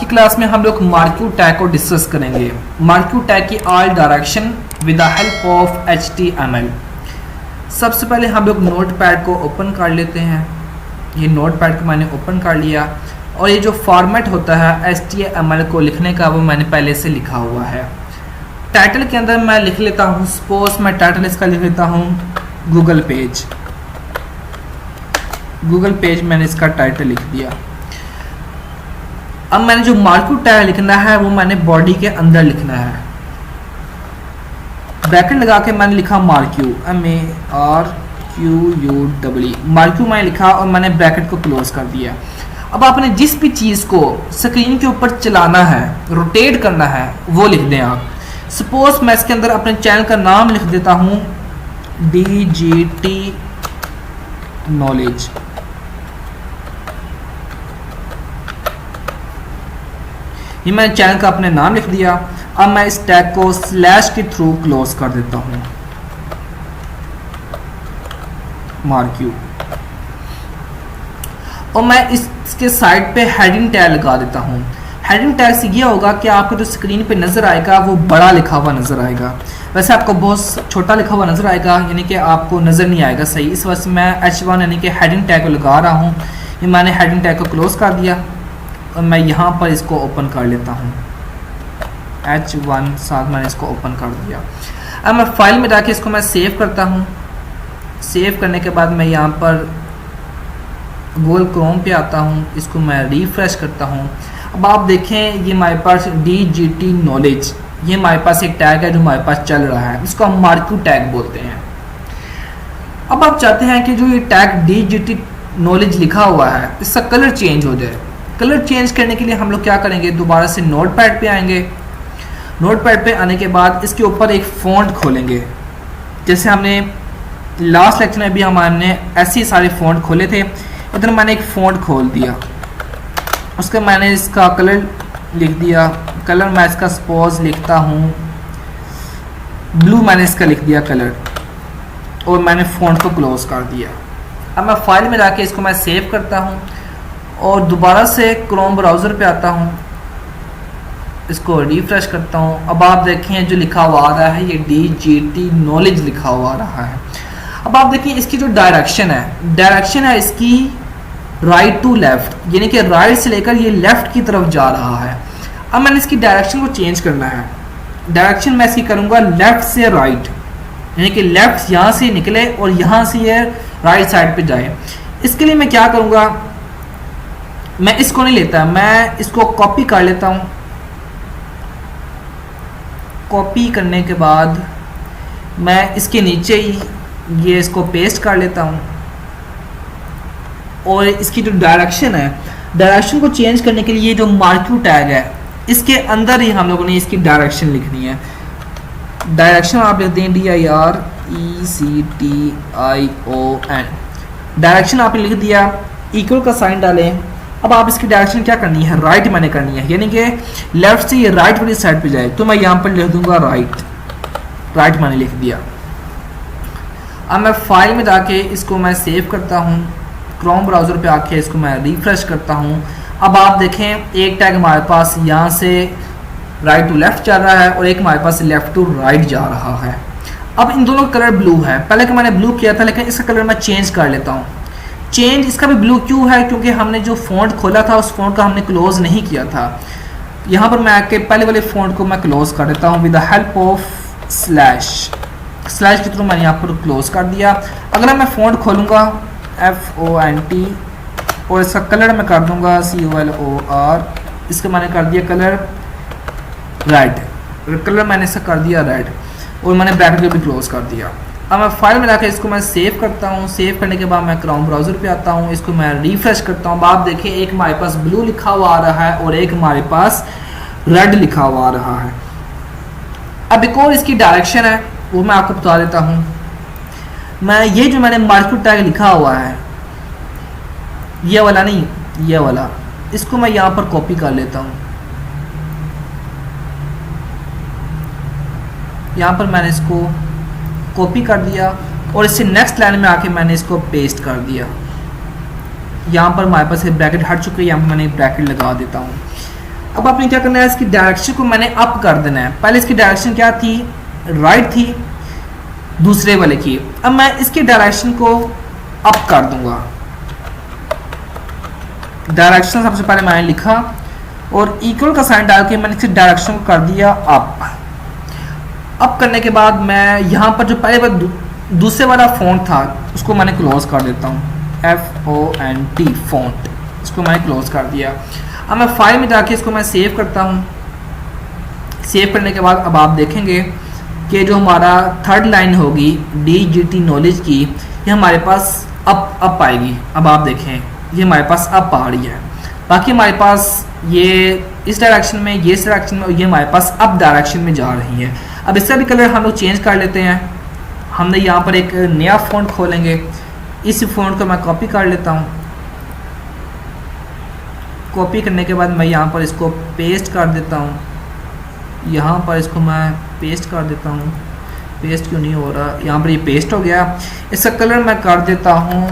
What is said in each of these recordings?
की क्लास में हम लोग मार्क्यू टैग को डिस्कस करेंगे। मार्क्यू टैग की all direction with the help of HTML। सबसे पहले हम लोग नोटपैड को ओपन कर लेते हैं। ये नोटपैड को मैंने ओपन कर लिया और ये जो फॉर्मेट होता है HTML को लिखने का वो मैंने पहले से लिखा हुआ है। टाइटल के अंदर मैं लिख लेता हूँ, सपोज मैं टाइटल इसका लिख लेता हूँ गूगल पेज। गूगल पेज मैंने इसका टाइटल लिख दिया। अब मैंने जो मार्क्यू टैग लिखना है वो मैंने बॉडी के अंदर लिखना है। ब्रैकेट लगा के मैंने लिखा मार्क्यू, MARQUE। मार्क्यू मैंने लिखा और मैंने ब्रैकेट को क्लोज कर दिया। अब आपने जिस भी चीज़ को स्क्रीन के ऊपर चलाना है, रोटेट करना है, वो लिख दें आप। सपोज मैं इसके अंदर अपने चैनल का नाम लिख देता हूँ DGT नॉलेज। ये मैंने चैनल का अपने नाम लिख दिया। अब मैं इस टैग को स्लैश के थ्रू क्लोज कर देता हूँ, मार्क्यू। और मैं इसके साइड पे हेडिंग टैग लगा देता हूँ। हेडिंग टैग से ये होगा कि आपको जो स्क्रीन पे नज़र आएगा वो बड़ा लिखा हुआ नज़र आएगा। वैसे आपको बहुत छोटा लिखा हुआ नज़र आएगा, यानी कि आपको नज़र नहीं आएगा सही। इस वजह से मैं H1 यानी कि हेडिंग टैग को लगा रहा हूँ। ये मैंने हेडिंग टैग को क्लोज कर दिया और मैं यहाँ पर इसको ओपन कर लेता हूँ। H1 साथ मैंने इसको ओपन कर दिया। अब मैं फाइल में जाके इसको मैं सेव करता हूँ। सेव करने के बाद मैं यहाँ पर गूगल क्रोम पे आता हूँ, इसको मैं रिफ्रेश करता हूँ। अब आप देखें ये हमारे पास DGT नॉलेज, ये हमारे पास एक टैग है जो हमारे पास चल रहा है, इसको हम मार्क्यू टैग बोलते हैं। अब आप चाहते हैं कि जो ये टैग DGT नॉलेज लिखा हुआ है इसका कलर चेंज हो जाए। कलर चेंज करने के लिए हम लोग क्या करेंगे, दोबारा से नोटपैड पे आएंगे। नोटपैड पे आने के बाद इसके ऊपर एक फ़ॉन्ट खोलेंगे। जैसे हमने लास्ट लेक्चर में भी हमने ऐसे सारे फ़ॉन्ट खोले थे, इधर मैंने एक फ़ॉन्ट खोल दिया। उसका मैंने इसका कलर लिख दिया। कलर मैं इसका सपोज लिखता हूँ ब्लू, मैंने इसका लिख दिया कलर, और मैंने फ़ॉन्ट को क्लोज कर दिया। अब मैं फाइल में जाके इसको मैं सेव करता हूँ और दोबारा से क्रोम ब्राउज़र पे आता हूँ, इसको रिफ्रेश करता हूँ। अब आप देखें जो लिखा हुआ आ रहा है ये DGT नॉलेज लिखा हुआ आ रहा है। अब आप देखिए इसकी जो डायरेक्शन है इसकी राइट टू लेफ्ट, यानी कि राइट से लेकर ये लेफ्ट की तरफ जा रहा है। अब मैंने इसकी डायरेक्शन को चेंज करना है। डायरेक्शन मैं इसकी करूँगा लेफ्ट से राइट, यानी कि लेफ्ट यहाँ से निकले और यहाँ से ये राइट साइड पे जाए। इसके लिए मैं क्या करूँगा, मैं इसको नहीं लेता, मैं इसको कॉपी कर लेता हूँ। कॉपी करने के बाद मैं इसके नीचे ही ये इसको पेस्ट कर लेता हूँ और इसकी जो डायरेक्शन है, डायरेक्शन को चेंज करने के लिए जो मार्क्यू टैग है इसके अंदर ही हम लोगों ने इसकी डायरेक्शन लिखनी है। डायरेक्शन आप लिखते हैं DIRECTION। डायरेक्शन आपने लिख दिया, इक्वल का साइन डालें। अब आप इसकी डायरेक्शन क्या करनी है, राइट मैंने करनी है, यानी कि लेफ्ट से ये राइट वाली साइड पे जाए। तो मैं यहाँ पर लिख दूंगा राइट मैंने लिख दिया। अब मैं फाइल में जाके इसको मैं सेव करता हूँ। क्रोम ब्राउज़र पे आके इसको मैं रिफ्रेश करता हूँ। अब आप देखें एक टैग हमारे पास यहाँ से राइट टू लेफ्ट जा रहा है और एक हमारे पास लेफ्ट टू राइट जा रहा है। अब इन दोनों का कलर ब्लू है। पहले का मैंने ब्लू किया था, लेकिन इसका कलर मैं चेंज कर लेता हूँ। चेंज इसका भी ब्लू क्यों है, क्योंकि हमने जो फ़ॉन्ट खोला था उस फ़ॉन्ट का हमने क्लोज नहीं किया था। यहाँ पर मैं आके पहले वाले फ़ॉन्ट को मैं क्लोज कर देता हूँ with the help of slash के थ्रू मैंने यहाँ पर क्लोज कर दिया। अगर मैं फ़ॉन्ट खोलूँगा FONT और इसका कलर मैं कर दूँगा COLOR, इसका मैंने कर दिया कलर रेड, कलर मैंने इसका कर दिया रेड और मैंने ब्रैकेट को भी क्लोज कर दिया। अब मैं फाइल में जाकर इसको मैं सेव करता हूँ। सेव करने के बाद मैं क्रोम ब्राउज़र पे आता हूँ, इसको मैं रिफ्रेश करता हूँ। अब आप देखें एक हमारे पास ब्लू लिखा हुआ आ रहा है और एक हमारे पास रेड लिखा हुआ आ रहा है। अब एक और इसकी डायरेक्शन है वो मैं आपको बता देता हूँ। मैं ये जो मैंने मार्क्यू टैग लिखा हुआ है, ये वाला नहीं, ये वाला, इसको मैं यहाँ पर कॉपी कर लेता हूँ। यहाँ पर मैंने इसको कॉपी कर दिया और इससे नेक्स्ट लाइन में आके मैंने इसको पेस्ट कर दिया। यहाँ पर हमारे पास ब्रैकेट हट चुकी है, यहाँ पर मैंने ब्रैकेट लगा देता हूँ। अब आपने क्या करना है, इसकी डायरेक्शन को मैंने अप कर देना है। पहले इसकी डायरेक्शन क्या थी, राइट थी दूसरे वाले की। अब मैं इसकी डायरेक्शन को अप कर दूंगा। डायरेक्शन सबसे पहले मैंने लिखा और इक्वल का साइन डाल के मैंने इसकी डायरेक्शन को कर दिया अप। अप करने के बाद मैं यहाँ पर जो पहले दूसरे वाला फॉन्ट था उसको मैंने क्लोज कर देता हूँ, FONT फॉन्ट, इसको मैंने क्लोज कर दिया। अब मैं फाइल में जाके इसको मैं सेव करता हूँ। सेव करने के बाद अब आप देखेंगे कि जो हमारा थर्ड लाइन होगी DGT नॉलेज की, ये हमारे पास अप आएगी। अब आप देखें ये हमारे पास अप आ रही है। बाकी हमारे पास ये इस डायरेक्शन में, ये इस डायरेक्शन में, ये हमारे पास अप डायरेक्शन में जा रही है। अब इसका भी कलर हम लोग चेंज कर लेते हैं। हमने यहाँ पर एक नया फ़ॉन्ट खोलेंगे। इस फ़ॉन्ट को मैं कॉपी कर लेता हूँ। कॉपी करने के बाद मैं यहाँ पर इसको पेस्ट कर देता हूँ। यहाँ पर इसको मैं पेस्ट कर देता हूँ। पेस्ट क्यों नहीं हो रहा, यहाँ पर ये पेस्ट हो गया। इसका कलर मैं कर देता हूँ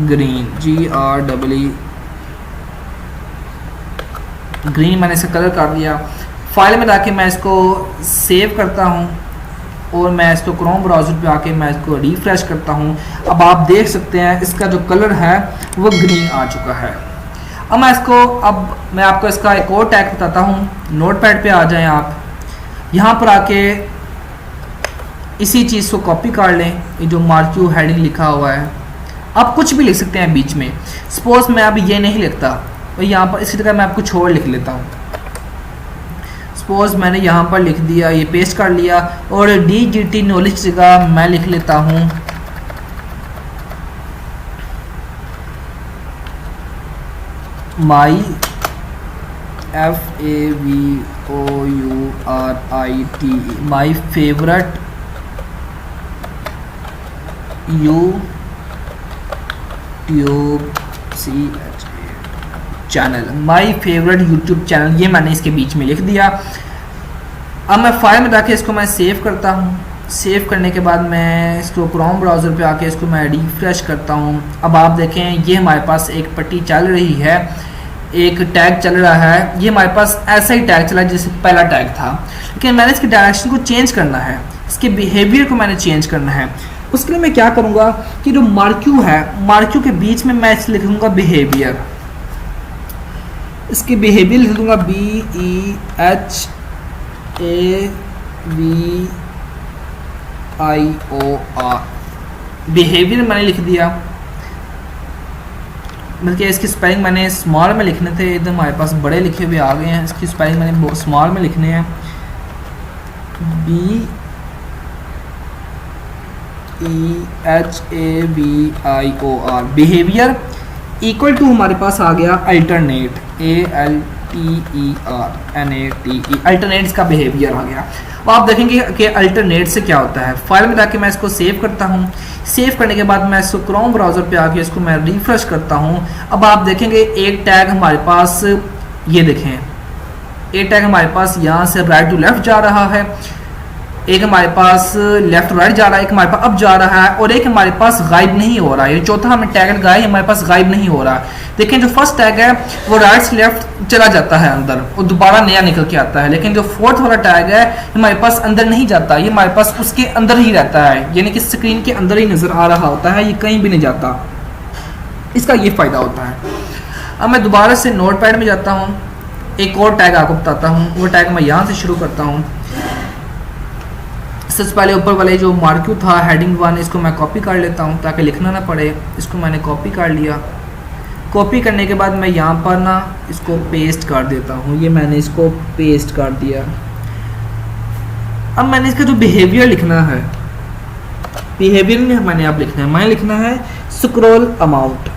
ग्रीन, GREE ग्रीन। मैंने इसका कलर कर दिया। फाइल में जाके मैं इसको सेव करता हूँ और मैं इसको क्रोम ब्राउज़र पे आके मैं इसको रिफ्रेश करता हूँ। अब आप देख सकते हैं इसका जो कलर है वो ग्रीन आ चुका है। अब मैं आपको इसका एक और टैग बताता हूँ। नोटपैड पे आ जाएं आप, यहाँ पर आके इसी चीज़ को कॉपी कर लें। ये जो मार्क्यू हेडिंग लिखा हुआ है, आप कुछ भी लिख सकते हैं बीच में। सपोज मैं अभी ये नहीं लिखता तो यहाँ पर इसी तरह मैं कुछ और लिख लेता हूँ। सपोज मैंने यहाँ पर लिख दिया, ये पेस्ट कर लिया और DGT नॉलेज जगह मैं लिख लेता हूँ माई FAVOURITE my favourite YouTube channel, my favourite YouTube channel, ये मैंने इसके बीच में लिख दिया। अब मैं फाइल में जाके इसको मैं सेव करता हूँ। सेव करने के बाद मैं इसको क्रोम ब्राउज़र पे आके इसको मैं रिफ्रेश करता हूँ। अब आप देखें ये हमारे पास एक पट्टी चल रही है, एक टैग चल रहा है। ये हमारे पास ऐसा ही टैग चला जैसे पहला टैग था, लेकिन मैंने इसकी डायरेक्शन को चेंज करना है, इसके बिहेवियर को मैंने चेंज करना है। उसके लिए मैं क्या करूँगा कि जो मार्क्यू है, मार्क्यू के बीच में मैं इसे लिखूँगा बिहेवियर। इसके बिहेवियर लिख दूँगा BEHAVIOR। बिहेवियर मैंने लिख दिया। बल्कि इसकी स्पेलिंग मैंने स्मॉल में लिखने थे, एकदम हमारे पास बड़े लिखे हुए आ गए हैं। इसकी स्पेलिंग मैंने स्मॉल में लिखने हैं, BEHAVIOR। बिहेवियर इक्वल टू हमारे पास आ गया अल्टरनेट, ALTERNATE, अल्टरनेट्स का बिहेवियर आ गया। अब आप देखेंगे कि अल्टरनेट से क्या होता है। फाइल में जाके मैं इसको सेव करता हूँ। सेव करने के बाद मैं इसको क्रोम ब्राउज़र पे आके इसको मैं रिफ्रेश करता हूँ। अब आप देखेंगे एक टैग हमारे पास, ये देखें, एक टैग हमारे पास यहाँ से राइट टू लेफ्ट जा रहा है, एक हमारे पास लेफ्ट राइट जा रहा है, एक हमारे पास अप जा रहा है और एक हमारे पास गायब नहीं हो रहा है। ये चौथा हमें टैग लगाया, हमारे पास गायब नहीं हो रहा है। देखें जो फर्स्ट टैग है वो राइट से लेफ्ट चला जाता है अंदर और दोबारा नया निकल के आता है, लेकिन जो फोर्थ वाला टैग है हमारे पास अंदर नहीं जाता, ये हमारे पास उसके अंदर ही रहता है, यानी कि स्क्रीन के अंदर ही नज़र आ रहा होता है, ये कहीं भी नहीं जाता। इसका ये फ़ायदा होता है। अब मैं दोबारा से नोटपैड में जाता हूँ, एक और टैग आपको बताता हूँ। वो टैग मैं यहाँ से शुरू करता हूँ। सबसे पहले ऊपर वाले जो मार्क्यू था हेडिंग 1, इसको मैं कॉपी कर लेता हूँ ताकि लिखना ना पड़े। इसको मैंने कॉपी कर लिया। कॉपी करने के बाद मैं यहाँ पर ना इसको पेस्ट कर देता हूँ। ये मैंने इसको पेस्ट कर दिया। अब मैंने इसका जो बिहेवियर लिखना है, बिहेवियर में मैंने अब लिखना है, मैंने लिखना है स्क्रॉल अमाउंट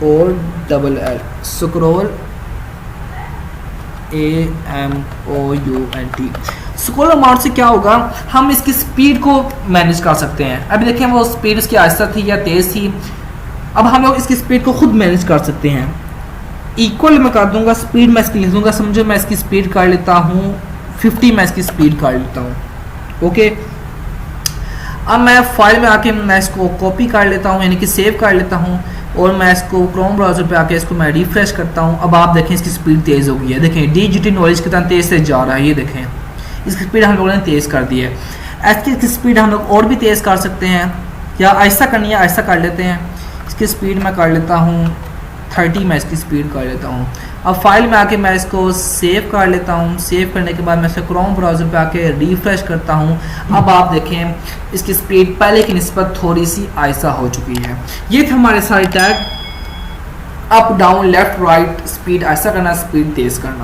और DLL, scroll AMOUNT। Scroll amount से क्या होगा, हम इसकी स्पीड को मैनेज कर सकते हैं। अभी देखें वो स्पीड इसकी आहिस्ता थी या तेज़ थी, अब हम लोग इसकी स्पीड को खुद मैनेज कर सकते हैं। इक्वल मैं कर दूंगा, स्पीड मैं इसकी लिख दूंगा। समझो मैं इसकी स्पीड कर लेता हूँ 50, मैं इसकी स्पीड कर लेता हूँ। ओके, अब मैं फाइल में आके मैं इसको कॉपी कर लेता हूँ, यानी कि सेव कर लेता हूँ और मैं इसको क्रोम ब्राउज़र पे आके इसको मैं रिफ्रेश करता हूँ। अब आप देखें इसकी स्पीड तेज़ हो गई है, देखें DGT नॉलेज कितना तेज़ से जा रहा है, ये देखें इसकी स्पीड हम लोगों ने तेज़ कर दी है। ऐसी इसकी स्पीड हम लोग और भी तेज़ कर सकते हैं, या आहिस्ता करनी है आहिस्ता कर लेते हैं। इसकी स्पीड मैं कर लेता हूँ 30, मैं इसकी स्पीड कर लेता हूँ। अब फाइल में आके मैं इसको सेव कर लेता हूँ। सेव करने के बाद मैं इसे क्रोम ब्राउज़र पे आके रिफ्रेश करता हूँ। अब आप देखें इसकी स्पीड पहले की निस्बत थोड़ी सी आहिस्ता हो चुकी है। ये थे हमारे सारे tag, up down left right, speed आहिस्ता करना, स्पीड तेज़ करना।